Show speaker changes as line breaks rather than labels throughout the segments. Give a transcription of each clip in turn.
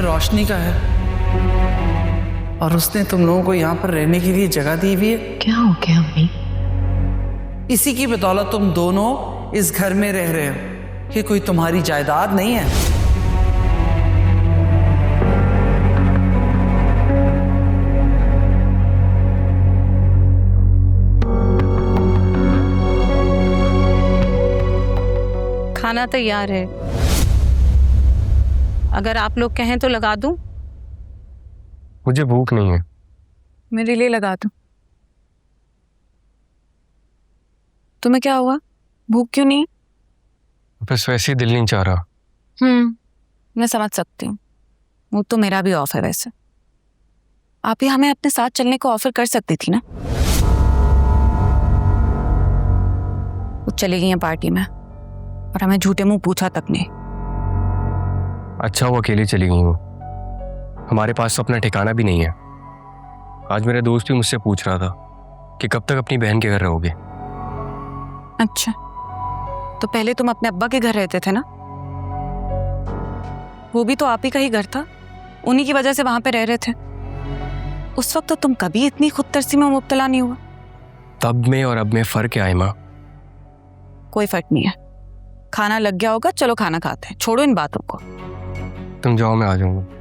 रोशनी का है और उसने तुम लोगों को यहाँ पर रहने के लिए जगह दी हुई है।
क्या हो गया अम्मी?
इसी की बदौलत तुम दोनों इस घर में रह रहे हो। ये कोई तुम्हारी जायदाद नहीं है।
खाना तैयार है, अगर आप लोग कहें तो लगा दूं।
मुझे भूख नहीं है।
मेरे लिए लगा दूं। तुम्हें क्या हुआ? भूख क्यों नहीं?
बस वैसे ही दिल नहीं चाह रहा।
मैं समझ सकती हूँ। वो तो मेरा भी ऑफ है वैसे। आप ही हमें अपने साथ चलने को ऑफर कर सकती थी ना। वो चली गई हैं पार्टी में और हमें झूठे मुंह पूछा तक नहीं।
अच्छा वो अकेली चली गई हूँ, हमारे पास तो अपना ठिकाना भी नहीं है। आज मेरा दोस्त भी मुझसे पूछ रहा था कि कब तक अपनी बहन के घर रहोगे।
अच्छा, तो पहले तुम अपने अब्बा के घर रहते थे ना? वो भी तो आप ही का ही घर था, उन्हीं की वजह से वहां पे रह रहे थे। उस वक्त तो तुम कभी इतनी खुद तरसी में मुब्तला नहीं हुआ।
तब में और अब में फर्क क्या है माँ?
कोई फर्क नहीं है। खाना लग गया होगा, चलो खाना खाते हैं। छोड़ो इन बातों को।
तुम जाओ, मैं आ जाऊंगा।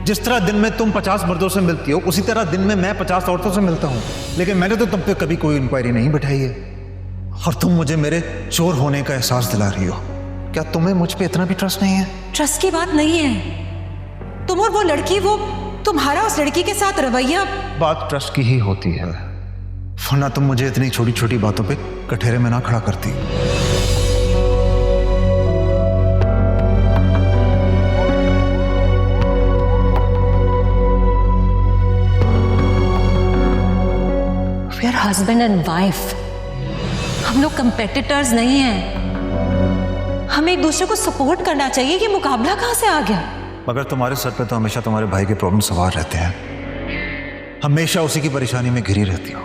जिस तरह दिन में तुम 50 मर्दों से मिलती हो, उसी तरह दिन में मैं 50 औरतों से मिलता हूं। लेकिन मैंने तो तुम पे कभी कोई इंक्वायरी नहीं बिठाई है और तुम मुझे मेरे चोर होने का एहसास दिला रही हो। क्या तुम्हें मुझ पे इतना भी ट्रस्ट नहीं है?
ट्रस्ट की बात नहीं है। तुम और वो लड़की, वो तुम्हारा उस लड़की के साथ रवैया।
बात ट्रस्ट की ही होती है, वरना तुम मुझे इतनी छोटी छोटी बातों पे कठेरे में ना खड़ा करती।
We are husband and wife. हम लोग कंपेटिटर्स नहीं हैं। हमें एक दूसरे को सपोर्ट करना चाहिए। ये मुकाबला कहां से आ गया?
मगर तुम्हारे सर पे तो हमेशा तुम्हारे भाई के प्रॉब्लम सवार रहते हैं। हमेशा उसी की परेशानी में घिरी रहती हो।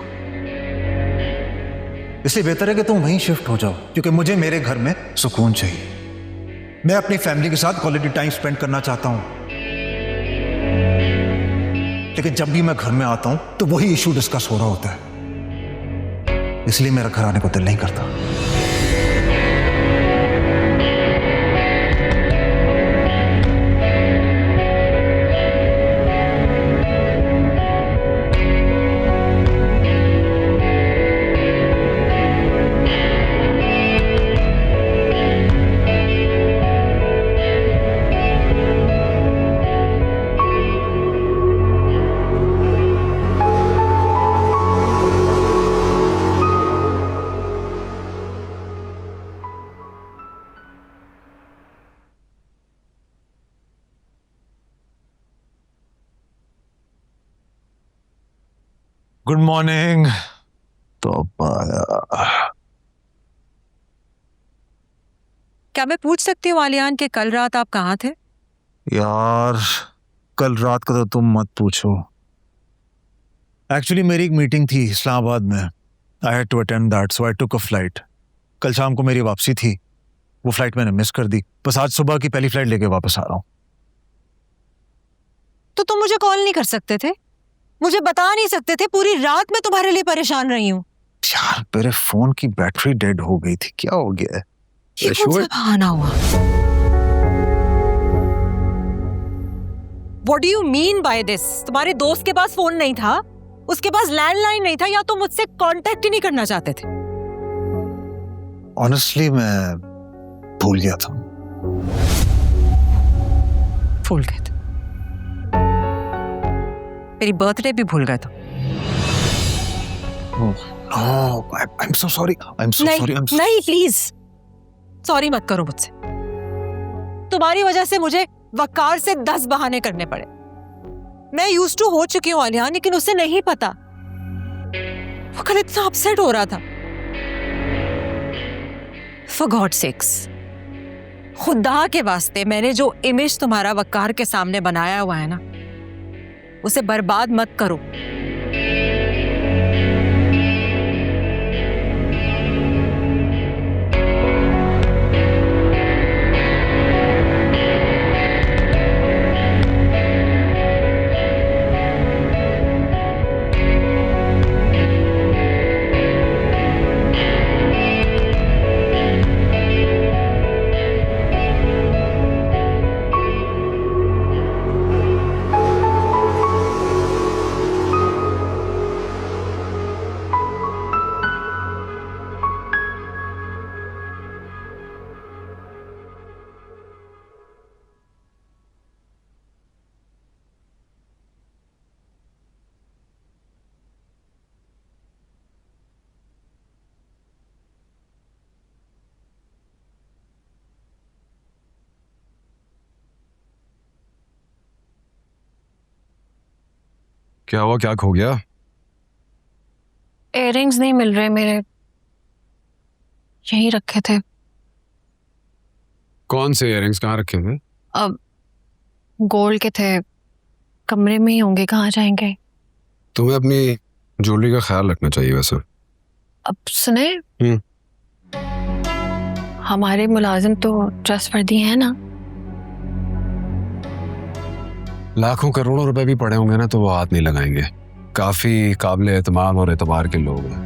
इसलिए बेहतर है कि तुम वहीं शिफ्ट हो जाओ, क्योंकि मुझे मेरे घर में सुकून चाहिए। मैं अपनी फैमिली के साथ क्वालिटी टाइम स्पेंड करना चाहता हूं, लेकिन जब भी मैं घर में आता हूं तो वही इशू डिस्कस हो रहा होता है। इसलिए मेरा घर आने को दिल नहीं करता। Good morning. तो आया।
क्या मैं पूछ सकती हूँ आलियान कि कल रात आप कहाँ थे?
यार कल रात का तो तुम मत पूछो। एक्चुअली मेरी एक मीटिंग थी इस्लामाबाद में। I had to attend that, so I took a flight. कल शाम को मेरी वापसी थी, वो फ्लाइट मैंने मिस कर दी। बस आज सुबह की पहली फ्लाइट लेके वापस आ रहा हूँ।
तो तुम मुझे कॉल नहीं कर सकते थे? मुझे बता नहीं सकते थे? पूरी रात मैं तुम्हारे लिए परेशान रही हूँ।
यार मेरे फोन की बैटरी डेड हो गई थी, क्या हो गया है?
ये कौन सा बहाना हुआ? What do you mean by this? तुम्हारे दोस्त के पास फोन नहीं था, उसके पास लैंडलाइन नहीं था, या तो मुझसे कांटेक्ट ही नहीं करना चाहते थे?
ऑनेस्टली मैं भूल गया था।
भूल गए थे? मेरी बर्थडे भी भूल गए तो?
I'm so sorry. I'm so sorry.
नहीं प्लीज सॉरी मत करो मुझसे। तुम्हारी वजह से मुझे वकार से 10 बहाने करने पड़े। मैं यूज्ड टू हो चुकी हूँ आलियान, लेकिन उसे नहीं पता। वो कल इतना अपसेट हो रहा था। For God's sakes, खुदा के वास्ते मैंने जो इमेज तुम्हारा वकार के सामने बनाया हुआ है ना, उसे बर्बाद मत करो।
क्या हुआ, क्या खो गया?
इयररिंग्स नहीं मिल रहे मेरे, यहीं रखे थे।
कौन से इयररिंग्स कहाँ रखे थे?
अब गोल्ड के थे, कमरे में ही होंगे, कहाँ जाएंगे?
तुम्हें अपनी ज्वेलरी का ख्याल रखना चाहिए वैसे।
अब सुने, हमारे मुलाजिम तो ट्रस्टवर्दी हैं ना?
लाखों करोड़ों रुपए भी पड़े होंगे ना तो वो हाथ नहीं लगाएंगे। काफी काबिल एतमाद और एतबार के लोग हैं।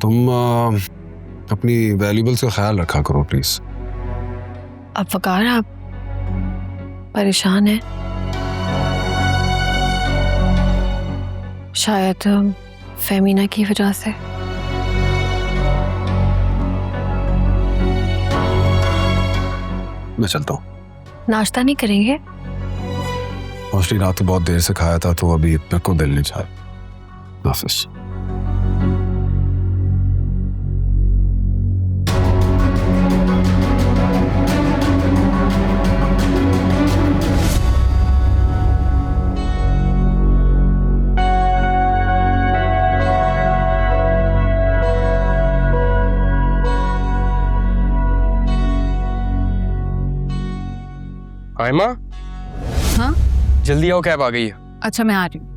तुम अपनी वैल्यूबल्स का ख्याल रखा करो प्लीज।
अब वकार आप परेशान हैं, शायद फेमिना की वजह से।
मैं चलता हूँ।
नाश्ता नहीं करेंगे?
मोस्टली रात को बहुत देर से खाया था तो अभी मेरे को दिल नहीं चाहे। हाफिज।
आयमा,
हाँ
जल्दी आओ, कैब आ गई है।
अच्छा मैं आ रही हूँ।